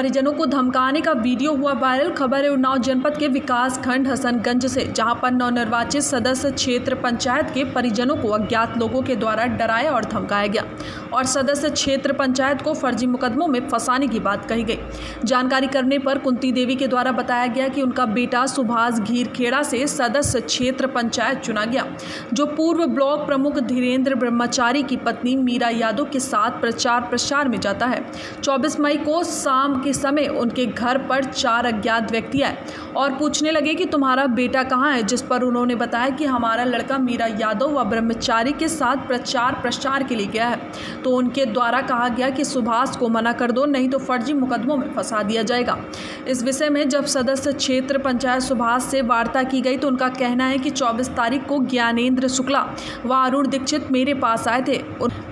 परिजनों को धमकाने का वीडियो हुआ वायरल। खबर है उन्नाव जनपद के विकास खंड हसनगंज से, जहां पर नवनिर्वाचित सदस्य क्षेत्र पंचायत के परिजनों को अज्ञात लोगों के द्वारा डराया और धमकाया गया और सदस्य क्षेत्र पंचायत को फर्जी मुकदमों में फंसाने की बात कही गई। जानकारी करने पर कुंती देवी के द्वारा बताया गया कि उनका बेटा सुभाष घीरखेड़ा से सदस्य क्षेत्र पंचायत चुना गया, जो पूर्व ब्लॉक प्रमुख धीरेन्द्र ब्रह्मचारी की पत्नी मीरा यादव के साथ प्रचार प्रसार में जाता है। 24 मई को शाम के समय उनके घर पर 4 अज्ञात व्यक्ति आए और पूछने लगे कि तुम्हारा बेटा कहाँ है, जिस पर उन्होंने बताया कि हमारा लड़का मीरा यादव व ब्रह्मचारी के साथ प्रचार प्रसार के लिए गया है। तो उनके द्वारा कहा गया कि सुभाष को मना कर दो, नहीं तो फर्जी मुकदमों में फंसा दिया जाएगा। इस विषय में जब सदस्य क्षेत्र पंचायत सुभाष से वार्ता की गई तो उनका कहना है कि 24 तारीख को ज्ञानेंद्र शुक्ला व अरुण दीक्षित मेरे पास आए थे।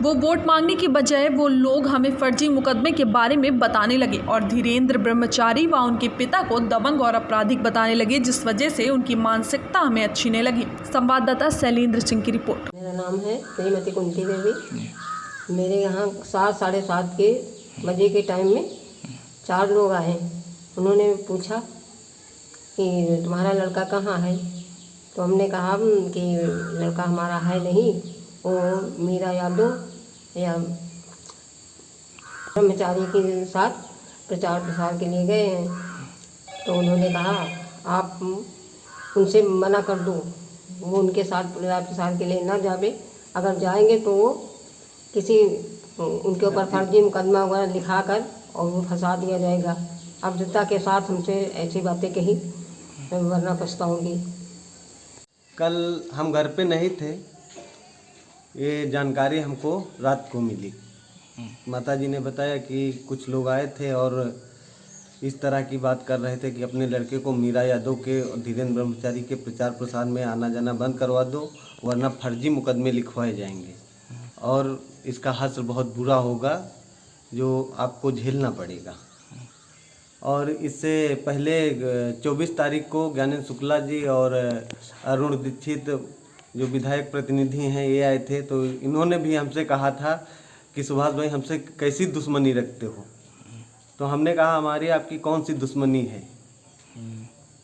वो वोट मांगने की बजाय वो लोग हमें फर्जी मुकदमे के बारे में बताने लगे और धीरेन्द्र ब्रह्मचारी व उनके पिता को दबंग और आपराधिक बताने लगे, जिस वजह से उनकी मानसिकता हमें अच्छी नहीं लगी। संवाददाता शैलेंद्र सिंह की रिपोर्ट। मेरा नाम है श्रीमती कुंती देवी। मेरे यहाँ 7 साढ़े 7 के बजे के टाइम में 4 लोग आए। उन्होंने पूछा कि तुम्हारा लड़का कहाँ है, तो हमने कहा कि लड़का हमारा है नहीं, वो मीरा यादव या ब्रह्मचारी के साथ प्रचार प्रसार के लिए गए हैं। तो उन्होंने कहा आप उनसे मना कर दो, वो उनके साथ प्रचार प्रसार के लिए ना जावे, अगर जाएंगे तो वो किसी उनके ऊपर फर्जी मुकदमा वगैरह लिखा कर और वो फंसा दिया जाएगा। अभद्रता के साथ हमसे ऐसी बातें कही, मैं वरना पछताऊँगी। कल हम घर पे नहीं थे, ये जानकारी हमको रात को मिली। माताजी ने बताया कि कुछ लोग आए थे और इस तरह की बात कर रहे थे कि अपने लड़के को मीरा यादव के और धीरेन्द्र ब्रह्मचारी के प्रचार प्रसार में आना जाना बंद करवा दो, वरना फर्जी मुकदमे लिखवाए जाएंगे और इसका हश्र बहुत बुरा होगा जो आपको झेलना पड़ेगा। और इससे पहले 24 तारीख को ज्ञानेंद्र शुक्ला जी और अरुण दीक्षित जो विधायक प्रतिनिधि हैं ये आए थे, तो इन्होंने भी हमसे कहा था कि सुभाष भाई हमसे कैसी दुश्मनी रखते हो। तो हमने कहा हमारी आपकी कौन सी दुश्मनी है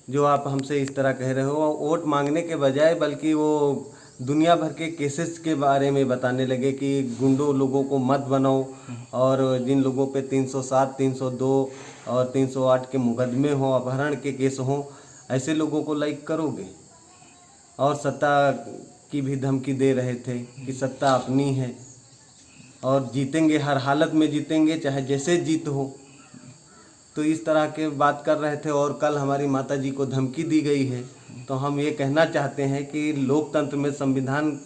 जो आप हमसे इस तरह कह रहे हो। वोट मांगने के बजाय बल्कि वो दुनिया भर के केसेस के बारे में बताने लगे कि गुंडों लोगों को मत बनाओ और जिन लोगों पे 307, 302 और 308 के मुकदमे हों, अपहरण के केस हों, ऐसे लोगों को लाइक करोगे। और सत्ता की भी धमकी दे रहे थे कि सत्ता अपनी है और जीतेंगे, हर हालत में जीतेंगे, चाहे जैसे जीत हो। तो इस तरह के बात कर रहे थे और कल हमारी माताजी को धमकी दी गई है। तो हम ये कहना चाहते हैं कि लोकतंत्र में, संविधान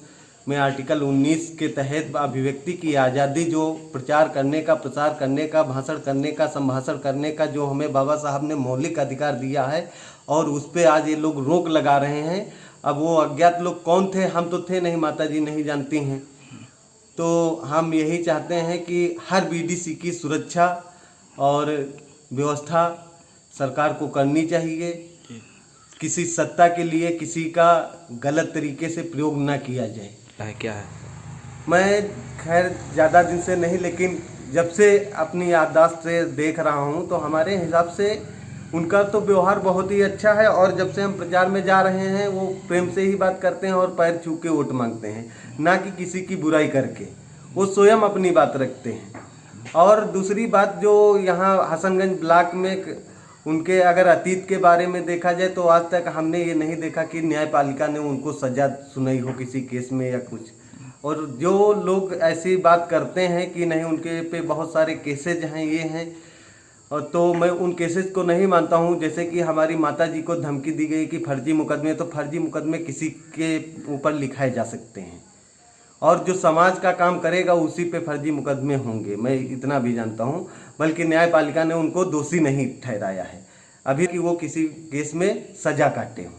में आर्टिकल 19 के तहत अभिव्यक्ति की आज़ादी, जो प्रचार करने का, प्रसार करने का, भाषण करने का, संभाषण करने का जो हमें बाबा साहब ने मौलिक अधिकार दिया है, और उस पर आज ये लोग रोक लगा रहे हैं। अब वो अज्ञात लोग कौन थे, हम तो थे नहीं, माताजी नहीं जानती हैं। तो हम यही चाहते हैं कि हर बीडीसी की सुरक्षा और व्यवस्था सरकार को करनी चाहिए। किसी सत्ता के लिए किसी का गलत तरीके से प्रयोग ना किया जाए। क्या है? मैं खैर ज़्यादा दिन से नहीं, लेकिन जब से अपनी याददाश्त से देख रहा हूँ तो हमारे हिसाब से उनका तो व्यवहार बहुत ही अच्छा है। और जब से हम प्रचार में जा रहे हैं वो प्रेम से ही बात करते हैं और पैर छू के वोट मांगते हैं, ना कि किसी की बुराई करके। वो स्वयं अपनी बात रखते हैं। और दूसरी बात, जो यहाँ हसनगंज ब्लॉक में उनके अगर अतीत के बारे में देखा जाए तो आज तक हमने ये नहीं देखा कि न्यायपालिका ने उनको सजा सुनाई हो किसी केस में या कुछ। और जो लोग ऐसी बात करते हैं कि नहीं उनके पे बहुत सारे केसेज हैं, ये हैं, और तो मैं उन केसेस को नहीं मानता हूँ। जैसे कि हमारी माताजी को धमकी दी गई कि फर्जी मुकदमे, तो फर्जी मुकदमे किसी के ऊपर लिखाए जा सकते हैं और जो समाज का काम करेगा उसी पे फर्जी मुकदमे होंगे, मैं इतना भी जानता हूँ। बल्कि न्यायपालिका ने उनको दोषी नहीं ठहराया है अभी कि वो किसी केस में सजा काटे हों।